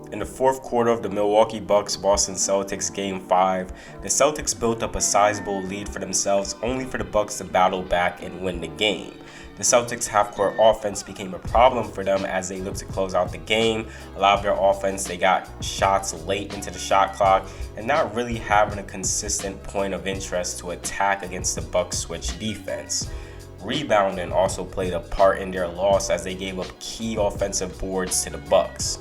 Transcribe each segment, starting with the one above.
In the fourth quarter of the Milwaukee Bucks Boston Celtics Game 5, the Celtics built up a sizable lead for themselves only for the Bucks to battle back and win the game. The Celtics' half-court offense became a problem for them as they looked to close out the game. A lot of their offense, they got shots late into the shot clock and not really having a consistent point of interest to attack against the Bucks switch defense. Rebounding also played a part in their loss as they gave up key offensive boards to the Bucks.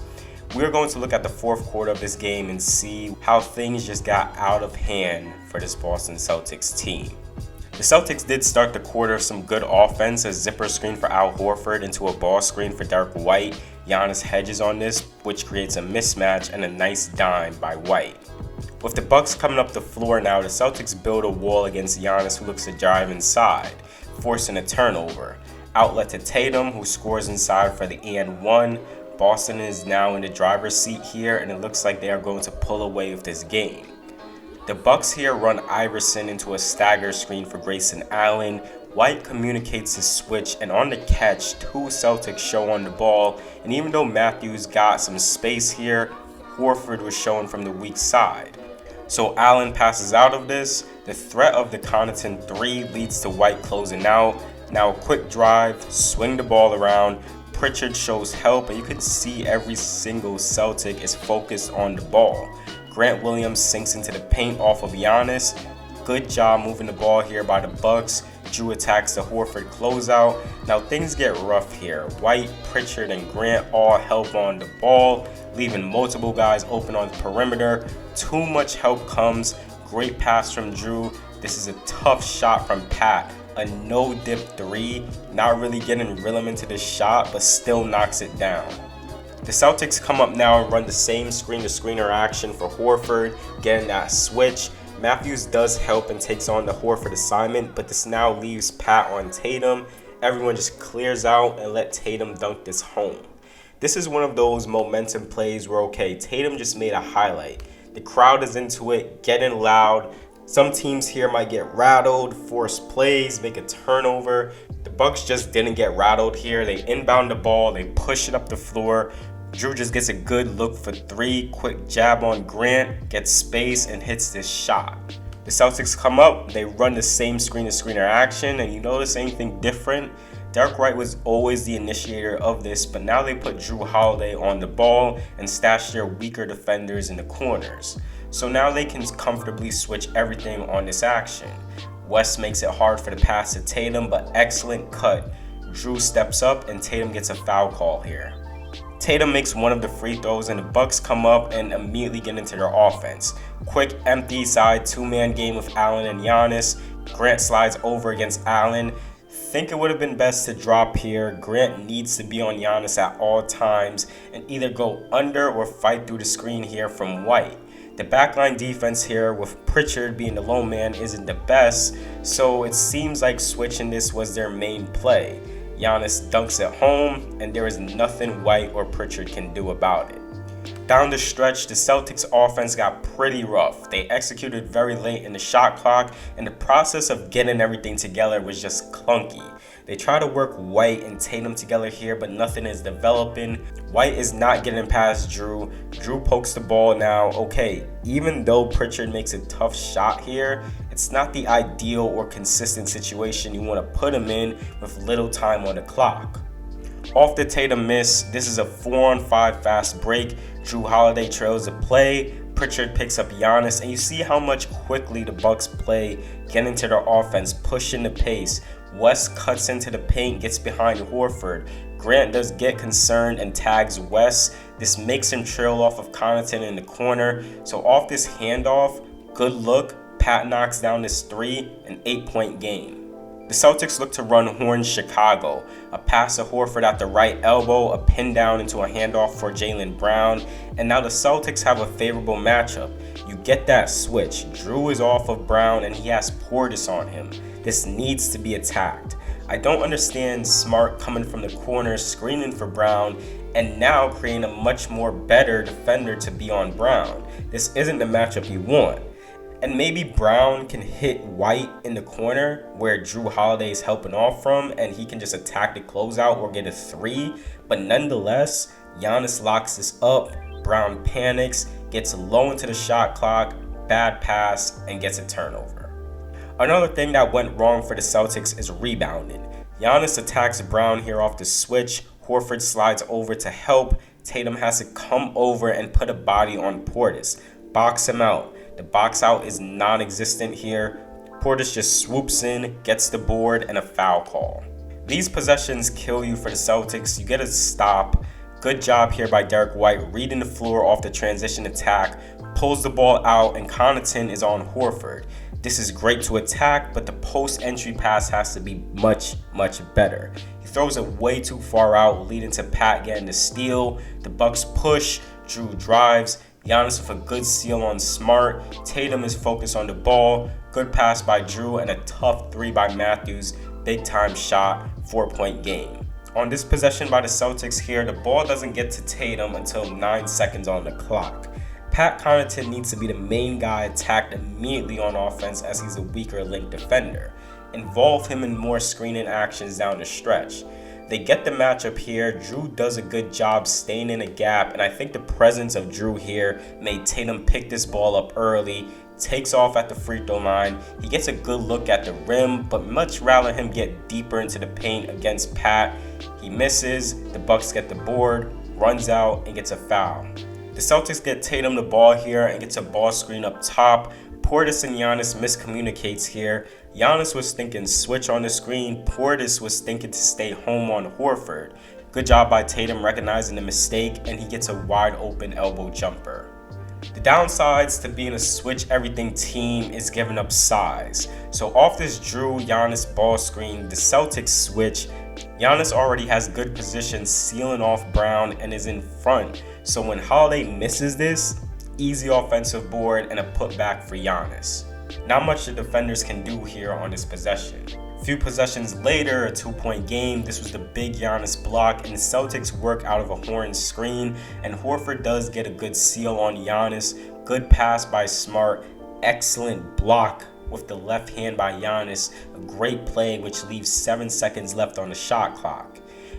We're going to look at the fourth quarter of this game and see how things just got out of hand for this Boston Celtics team. The Celtics did start the quarter with some good offense, a zipper screen for Al Horford into a ball screen for Derek White. Giannis hedges on this, which creates a mismatch and a nice dime by White. With the Bucks coming up the floor now, the Celtics build a wall against Giannis, who looks to drive inside, forcing a turnover. Outlet to Tatum, who scores inside for the and one. Boston is now in the driver's seat here, and it looks like they are going to pull away with this game. The Bucks here run Iverson into a stagger screen for Grayson Allen. White communicates his switch, and on the catch, two Celtics show on the ball, and even though Matthews got some space here, Horford was shown from the weak side. So Allen passes out of this. The threat of the Connaughton 3 leads to White closing out. Now a quick drive, swing the ball around. Pritchard shows help, and you can see every single Celtic is focused on the ball. Grant Williams sinks into the paint off of Giannis. Good job moving the ball here by the Bucks. Jrue attacks the Horford closeout. Now things get rough here. White, Pritchard, and Grant all help on the ball, leaving multiple guys open on the perimeter. Too much help comes. Great pass from Jrue. This is a tough shot from Pat. A no-dip 3, not really getting rhythm into the shot, but still knocks it down. The Celtics come up now and run the same screen-to-screener action for Horford, getting that switch. Matthews does help and takes on the Horford assignment, but this now leaves Pat on Tatum. Everyone just clears out and let Tatum dunk this home. This is one of those momentum plays where, okay, Tatum just made a highlight. The crowd is into it, getting loud. Some teams here might get rattled, force plays, make a turnover. The Bucks just didn't get rattled here. They inbound the ball, they push it up the floor. Jrue just gets a good look for 3, quick jab on Grant, gets space and hits this shot. The Celtics come up, they run the same screen-to-screener action, and you notice anything different? Derek White was always the initiator of this, but now they put Jrue Holiday on the ball and stash their weaker defenders in the corners. So now they can comfortably switch everything on this action. West makes it hard for the pass to Tatum, but excellent cut. Jrue steps up and Tatum gets a foul call here. Tatum makes one of the free throws and the Bucks come up and immediately get into their offense. Quick empty side 2-man game with Allen and Giannis. Grant slides over against Allen. Think it would have been best to drop here. Grant needs to be on Giannis at all times and either go under or fight through the screen here from White. The backline defense here with Pritchard being the lone man isn't the best, so it seems like switching this was their main play. Giannis dunks it home, and there is nothing White or Pritchard can do about it. Down the stretch, the Celtics offense got pretty rough. They executed very late in the shot clock, and the process of getting everything together was just clunky. They try to work White and Tatum together here, but nothing is developing. White is not getting past Jrue. Jrue pokes the ball now. Okay, even though Pritchard makes a tough shot here, it's not the ideal or consistent situation you want to put him in with little time on the clock. Off the Tatum miss, this is a 4-on-5 fast break. Jrue Holiday trails the play. Pritchard picks up Giannis, and you see how much quickly the Bucks play, getting to their offense, pushing the pace. West cuts into the paint, gets behind Horford. Grant does get concerned and tags West. This makes him trail off of Connaughton in the corner. So off this handoff, good look, Pat knocks down this 3, an 8-point game. The Celtics look to run Horn Chicago. A pass to Horford at the right elbow, a pin down into a handoff for Jaylen Brown, and now the Celtics have a favorable matchup. You get that switch. Jrue is off of Brown and he has Portis on him. This needs to be attacked. I don't understand Smart coming from the corner screening for Brown and now creating a much more better defender to be on Brown. This isn't the matchup you want. And maybe Brown can hit White in the corner where Jrue Holiday is helping off from and he can just attack the closeout or get a 3. But nonetheless, Giannis locks this up. Brown panics, gets low into the shot clock, bad pass, and gets a turnover. Another thing that went wrong for the Celtics is rebounding. Giannis attacks Brown here off the switch. Horford slides over to help. Tatum has to come over and put a body on Portis. Box him out. The box out is non-existent here. Portis just swoops in, gets the board, and a foul call. These possessions kill you for the Celtics. You get a stop. Good job here by Derek White reading the floor off the transition attack, pulls the ball out, and Connaughton is on Horford. This is great to attack, but the post-entry pass has to be much, much better. He throws it way too far out, leading to Pat getting the steal. The Bucks push, Jrue drives, Giannis with a good steal on Smart. Tatum is focused on the ball. Good pass by Jrue and a tough three by Matthews. Big time shot, 4-point game. On this possession by the Celtics here, the ball doesn't get to Tatum until 9 seconds on the clock. Pat Connaughton needs to be the main guy attacked immediately on offense as he's a weaker link defender. Involve him in more screening actions down the stretch. They get the matchup here. Jrue does a good job staying in a gap, and I think the presence of Jrue here made Tatum pick this ball up early, takes off at the free throw line. He gets a good look at the rim, but much rather him get deeper into the paint against Pat. He misses, the Bucks get the board, runs out, and gets a foul. The Celtics get Tatum the ball here and gets a ball screen up top. Portis and Giannis miscommunicates here. Giannis was thinking switch on the screen. Portis was thinking to stay home on Horford. Good job by Tatum recognizing the mistake, and he gets a wide open elbow jumper. The downsides to being a switch everything team is giving up size. So off this Jrue Giannis ball screen, the Celtics switch. Giannis already has good position sealing off Brown and is in front. So when Holiday misses this, easy offensive board and a putback for Giannis. Not much the defenders can do here on this possession. A few possessions later, a 2-point game. This was the big Giannis block, and the Celtics work out of a horn screen, and Horford does get a good seal on Giannis. Good pass by Smart. Excellent block with the left hand by Giannis. A great play which leaves 7 seconds left on the shot clock.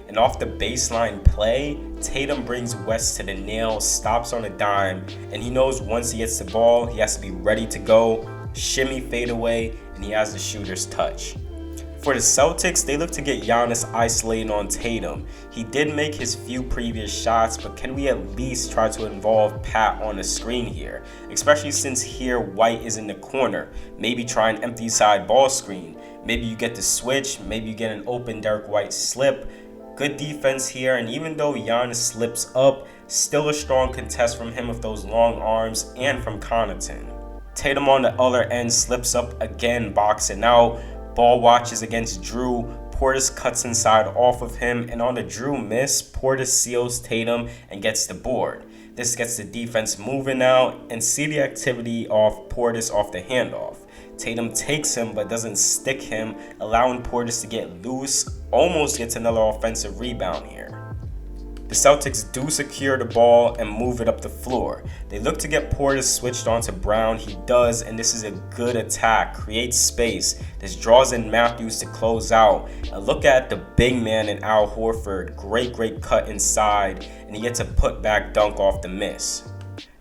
And off the baseline play, Tatum brings West to the nail, stops on a dime, and he knows once he gets the ball, he has to be ready to go, shimmy fade away, and he has the shooter's touch. For the Celtics, they look to get Giannis isolated on Tatum. He did make his few previous shots, but can we at least try to involve Pat on the screen here? Especially since here White is in the corner. Maybe try an empty side ball screen. Maybe you get the switch, maybe you get an open Derek White slip. Good defense here, and even though Giannis slips up, still a strong contest from him with those long arms and from Connaughton. Tatum on the other end slips up again, boxing out. Ball watches against Jrue. Portis cuts inside off of him, and on the Jrue miss, Portis seals Tatum and gets the board. This gets the defense moving out, and see the activity off Portis off the handoff. Tatum takes him but doesn't stick him, allowing Portis to get loose, almost gets another offensive rebound here. The Celtics do secure the ball and move it up the floor. They look to get Portis switched onto Brown. He does, and this is a good attack. Creates space. This draws in Matthews to close out. And look at the big man in Al Horford. Great cut inside, and he gets a putback dunk off the miss.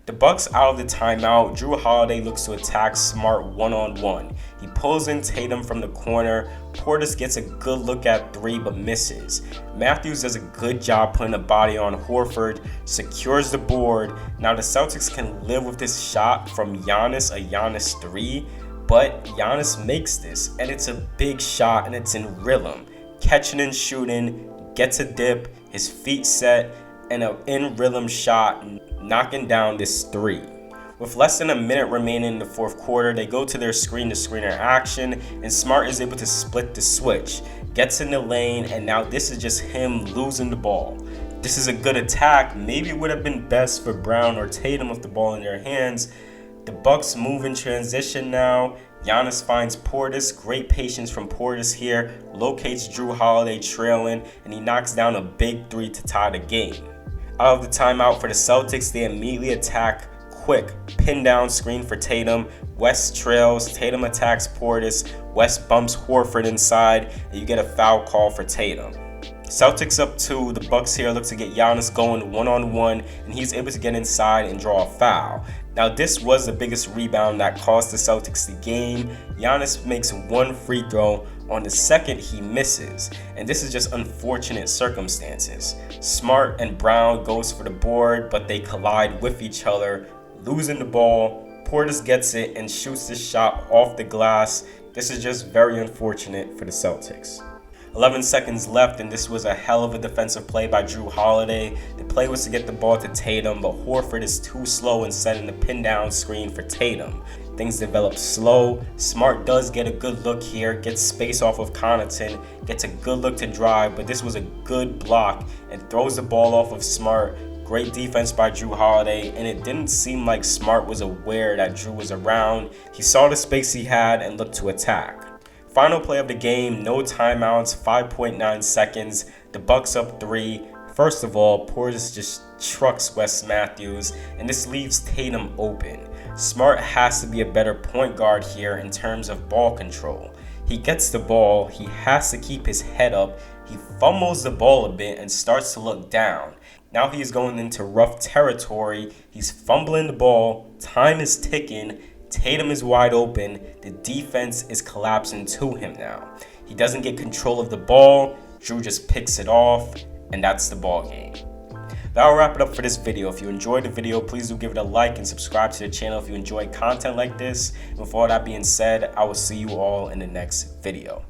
The Bucks out of the timeout. Jrue Holiday looks to attack Smart one-on-one. He pulls in Tatum from the corner. Portis gets a good look at three but misses. Matthews does a good job putting a body on Horford, secures the board. Now the Celtics can live with this shot from Giannis, a Giannis three, but Giannis makes this, and it's a big shot, and it's in rhythm. Catching and shooting, gets a dip, his feet set, and an in rhythm shot, knocking down this three. With less than a minute remaining in the fourth quarter, they go to their screen-to-screener action, and Smart is able to split the switch, gets in the lane, and now this is just him losing the ball. This is a good attack. Maybe it would have been best for Brown or Tatum with the ball in their hands. The Bucks move in transition now. Giannis finds Portis. Great patience from Portis here. Locates Jrue Holiday trailing, and he knocks down a big three to tie the game. Out of the timeout for the Celtics, they immediately attack. Quick pin down screen for Tatum. West trails. Tatum attacks Portis. West bumps Horford inside, and you get a foul call for Tatum. Celtics up 2, the Bucks here look to get Giannis going one-on-one, and he's able to get inside and draw a foul. Now this was the biggest rebound that cost the Celtics the game. Giannis makes one free throw. On the second, he misses, and this is just unfortunate circumstances. Smart and Brown goes for the board, but they collide with each other, losing the ball. Portis gets it and shoots the shot off the glass. This is just very unfortunate for the Celtics. 11 seconds left, and this was a hell of a defensive play by Jrue Holiday. The play was to get the ball to Tatum, but Horford is too slow in setting the pin down screen for Tatum. Things develop slow. Smart does get a good look here, gets space off of Connaughton, gets a good look to drive, but this was a good block and throws the ball off of Smart. Great defense by Jrue Holiday, and it didn't seem like Smart was aware that Jrue was around. He saw the space he had and looked to attack. Final play of the game, no timeouts, 5.9 seconds. The Bucks up 3. First of all, Portis just trucks Wes Matthews, and this leaves Tatum open. Smart has to be a better point guard here in terms of ball control. He gets the ball, he has to keep his head up, he fumbles the ball a bit and starts to look down. Now he is going into rough territory, he's fumbling the ball, time is ticking, Tatum is wide open, the defense is collapsing to him now. He doesn't get control of the ball, Jrue just picks it off, and that's the ball game. That'll wrap it up for this video. If you enjoyed the video, please do give it a like and subscribe to the channel if you enjoy content like this. And with all that being said, I will see you all in the next video.